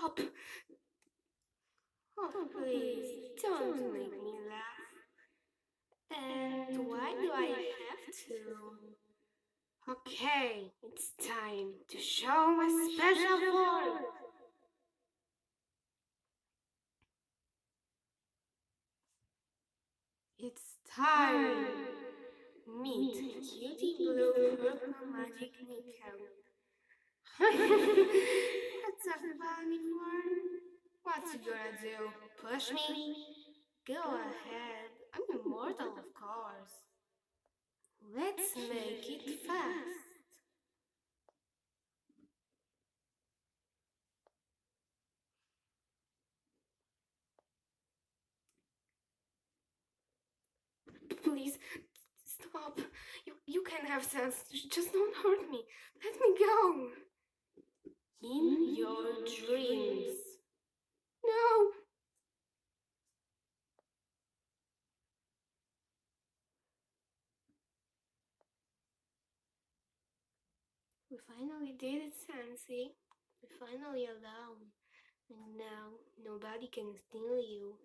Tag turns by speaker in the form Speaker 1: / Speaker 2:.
Speaker 1: Stop! Oh, please, don't make me laugh. And why do I have to? Okay, it's time to show my special form. It's time. Meet Cutie Blue Purple Magic Nickel. That's a funny form. What's you gonna do? Push me? Go ahead. I'm immortal, of course. Let's make it fast. Please, stop. You can have sense. Just don't hurt me. Let me go. In your dreams. No. We finally did it, Sensei. We're finally alone. And now nobody can steal you.